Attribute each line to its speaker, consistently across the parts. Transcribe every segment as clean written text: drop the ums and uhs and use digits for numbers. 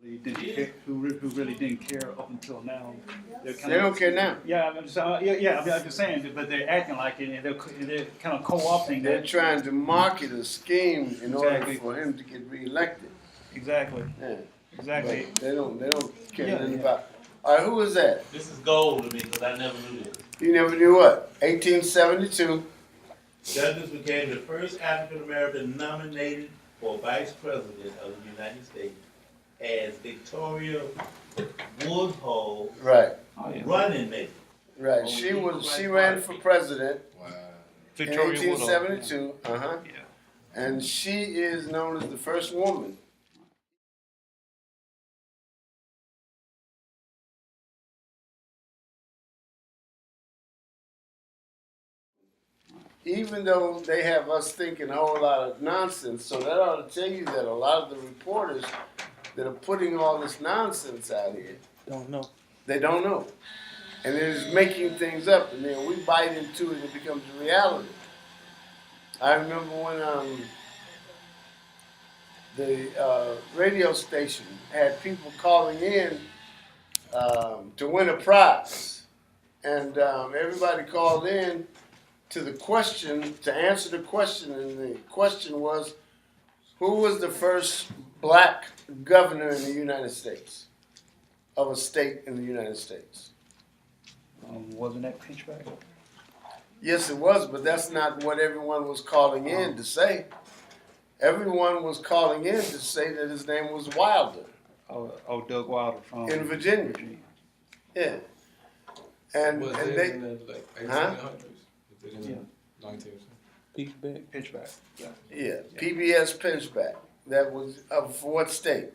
Speaker 1: Who really didn't care up until now.
Speaker 2: They don't care now.
Speaker 1: Yeah, I'm just, I'm just saying, but they're acting like it, and they're kind of co-opting
Speaker 2: They're
Speaker 1: that.
Speaker 2: trying to market a scheme in
Speaker 1: Exactly.
Speaker 2: order for him to get reelected.
Speaker 1: Exactly.
Speaker 2: Yeah.
Speaker 1: Exactly.
Speaker 2: But they don't care
Speaker 1: Yeah,
Speaker 2: nothing
Speaker 1: yeah.
Speaker 2: about it. All right, who was that?
Speaker 3: This is gold to me because I never knew this.
Speaker 2: You never knew what? 1872.
Speaker 3: Douglas became the first African American nominated for vice president of the United States as Victoria Woodhull
Speaker 2: Right.
Speaker 1: Oh, yeah.
Speaker 3: running mate.
Speaker 2: Right. She ran for president in
Speaker 1: Victoria Woodhull.
Speaker 2: 1872. Uh-huh.
Speaker 1: Yeah.
Speaker 2: And she is known as the first woman. Even though they have us thinking a whole lot of nonsense, so that ought to tell you that a lot of the reporters that are putting all this nonsense out here
Speaker 4: Don't know.
Speaker 2: they don't know. And they're just making things up, and then we bite into it and it becomes a reality. I remember when the radio station had people calling in to win a prize. And everybody called in to the question, to answer the question, and the question was, who was the first black governor in the United States, of a state in the United States?
Speaker 1: Wasn't that Pinchback?
Speaker 2: Yes, it was, but that's not what everyone was calling in to say. Everyone was calling in to say that his name was Wilder
Speaker 1: Doug Wilder from
Speaker 2: in Virginia. Yeah. And
Speaker 5: Was
Speaker 2: and
Speaker 5: it
Speaker 2: they,
Speaker 5: in the like
Speaker 2: Huh?
Speaker 5: 1800s? Was it in the 19th century?
Speaker 1: Pinchback. Yeah.
Speaker 2: yeah, PBS Pinchback. That was for what state?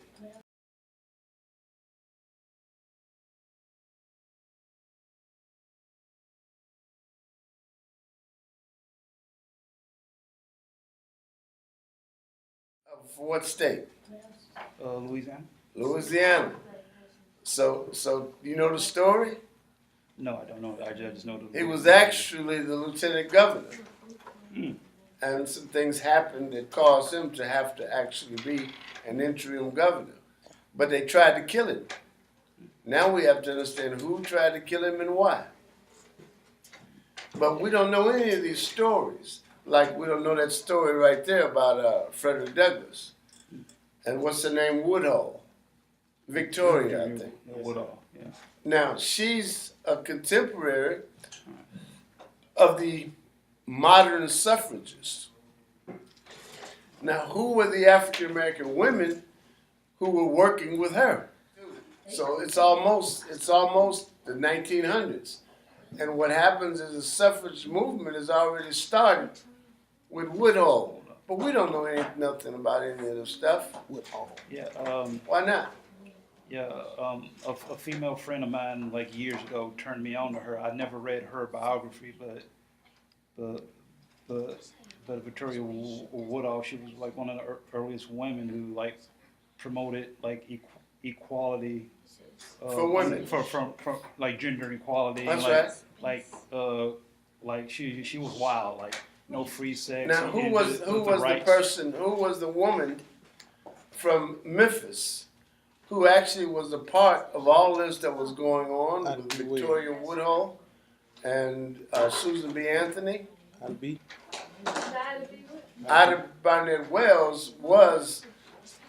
Speaker 2: For what state?
Speaker 1: Louisiana.
Speaker 2: Louisiana. So you know the story?
Speaker 1: No, I don't know. I just know the.
Speaker 2: He was actually the lieutenant governor.
Speaker 1: Mm.
Speaker 2: And some things happened that caused him to have to actually be an interim governor. But they tried to kill him. Now we have to understand who tried to kill him and why. But we don't know any of these stories. Like we don't know that story right there about Frederick Douglass. And what's her name? Woodhull. Victoria, I think.
Speaker 1: Woodhull. Yeah.
Speaker 2: Now, she's a contemporary of the modern suffragists. Now, who were the African American women who were working with her? So it's almost the 1900s. And what happens is the suffrage movement has already started with Woodhull. But we don't know nothing about any of this stuff.
Speaker 1: Woodhull. Yeah.
Speaker 2: Why not?
Speaker 1: Yeah. A female friend of mine, like years ago, turned me on to her. I never read her biography, but Victoria Woodhull, she was like one of the earliest women who like promoted like equality
Speaker 2: For women.
Speaker 1: from like gender equality.
Speaker 2: That's
Speaker 1: like,
Speaker 2: right.
Speaker 1: Like she was wild, like no free sex.
Speaker 2: Now, who was the woman from Memphis who actually was a part of all this that was going on with Victoria Woodhull and Susan B. Anthony? Ida Barnett Wells was,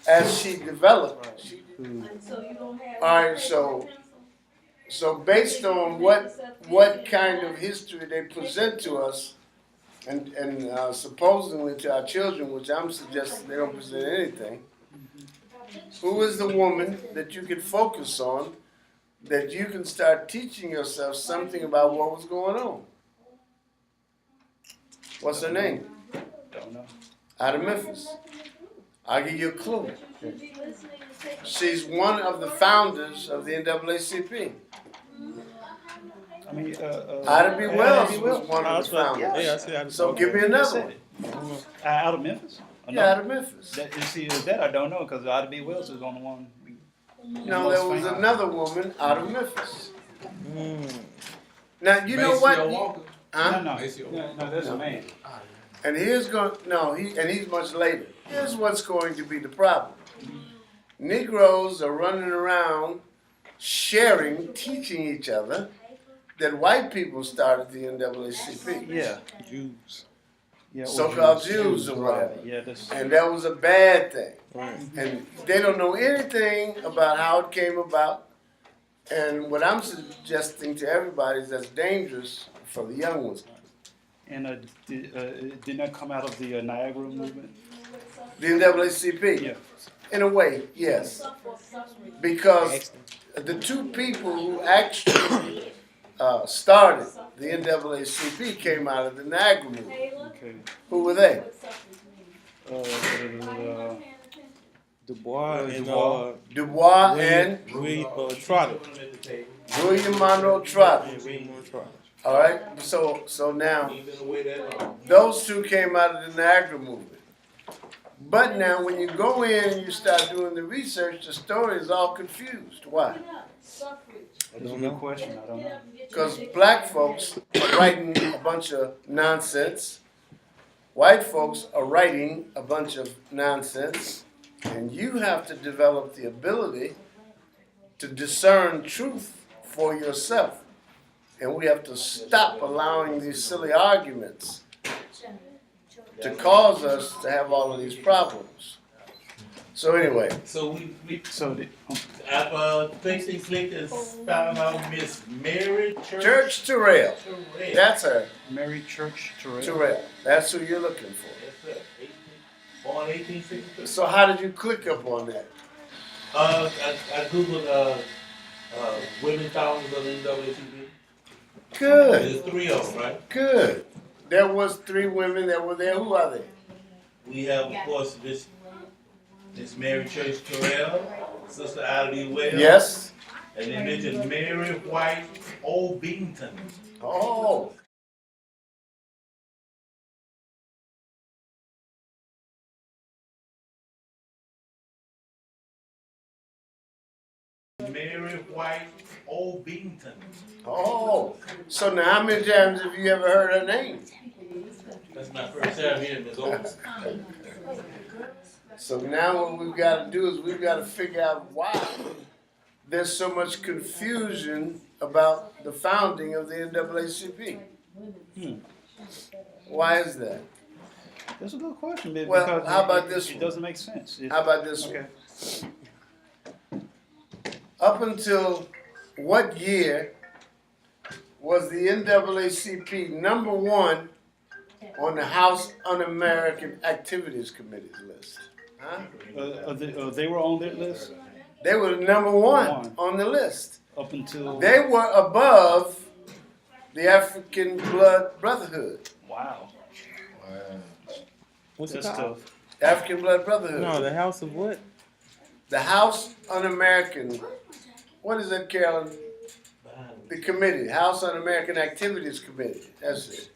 Speaker 2: as she developed. All right, so based on what kind of history they present to us, and supposedly to our children, which I'm suggesting they don't present anything, who is the woman that you can focus on, that you can start teaching yourself something about what was going on? What's her name?
Speaker 1: Don't know.
Speaker 2: Out of Memphis. I'll give you a clue. She's one of the founders of the NAACP.
Speaker 1: I mean,
Speaker 2: Ida B. Wells was one of the founders.
Speaker 4: Yeah, I see. I
Speaker 2: So give me another one.
Speaker 1: Out of Memphis?
Speaker 2: Yeah, out of Memphis.
Speaker 1: That I don't know, because Ida B. Wells is on the one.
Speaker 2: No, there was another woman out of Memphis. Now, you know what? Huh?
Speaker 1: No, that's a man.
Speaker 2: And he's much later. Here's what's going to be the problem. Negroes are running around sharing, teaching each other that white people started the NAACP.
Speaker 1: Yeah.
Speaker 5: Jews.
Speaker 1: Yeah. or
Speaker 2: So-called Jews or
Speaker 1: right.
Speaker 2: whatever.
Speaker 1: Yeah, that's,
Speaker 2: And that was a bad thing.
Speaker 5: Right.
Speaker 2: And they don't know anything about how it came about. And what I'm suggesting to everybody is that's dangerous for the young ones.
Speaker 1: and did that come out of the Niagara movement?
Speaker 2: The NAACP,
Speaker 1: Yeah.
Speaker 2: in a way, yes. Because the two people who actually started the NAACP came out of the Niagara movement.
Speaker 1: Okay.
Speaker 2: Who were they?
Speaker 5: Du Bois and
Speaker 1: Dubois.
Speaker 2: Du Bois and
Speaker 5: William Trotter.
Speaker 2: William Monroe Trotter.
Speaker 5: William Trotter.
Speaker 2: All right, so now
Speaker 3: Ain't been away that long.
Speaker 2: those two came out of the Niagara movement. But now when you go in and you start doing the research, the story is all confused. Why?
Speaker 1: That's a good question. I don't know.
Speaker 2: Because black folks are writing a bunch of nonsense. White folks are writing a bunch of nonsense. And you have to develop the ability to discern truth for yourself. And we have to stop allowing these silly arguments to cause us to have all of these problems. So anyway,
Speaker 3: So we
Speaker 1: So,
Speaker 3: our Facebook link is found out Miss Mary
Speaker 2: Church Terrell,
Speaker 3: Terrell.
Speaker 2: that's her.
Speaker 1: Mary Church Terrell.
Speaker 2: Terrell, that's who you're looking for.
Speaker 3: Yes, sir. Born 1863.
Speaker 2: So how did you click up on that?
Speaker 3: I googled women founders of the NAACP.
Speaker 2: Good,
Speaker 3: There's 3 of them, right?
Speaker 2: good. There was 3 women that were there. Who are they?
Speaker 3: We have, of course, Miss Mary Church Terrell, Sister Ida Wells.
Speaker 2: Yes.
Speaker 3: And they mentioned Mary White O'Beington.
Speaker 2: Oh,
Speaker 3: Mary White O'Beington.
Speaker 2: oh. So now how many times have you ever heard her name?
Speaker 3: That's my first time hearing Miss O'Beington.
Speaker 2: So now what we've got to do is we've got to figure out why there's so much confusion about the founding of the NAACP. Why is that?
Speaker 1: That's a good question, man.
Speaker 2: Well,
Speaker 1: because
Speaker 2: how about this
Speaker 1: it
Speaker 2: one?
Speaker 1: doesn't make sense.
Speaker 2: How about this one?
Speaker 1: Okay.
Speaker 2: Up until what year was the NAACP number 1 on the House Un-American Activities Committee's list? Huh?
Speaker 1: They were on that list
Speaker 2: They were number 1 on the list.
Speaker 1: up until.
Speaker 2: They were above the African Blood Brotherhood.
Speaker 1: Wow.
Speaker 5: What's
Speaker 1: That's
Speaker 5: it called?
Speaker 1: tough.
Speaker 2: African Blood Brotherhood.
Speaker 5: No, the House of what?
Speaker 2: The House Un-American. What is that, Carolyn? The committee, House Un-American Activities Committee. That's it.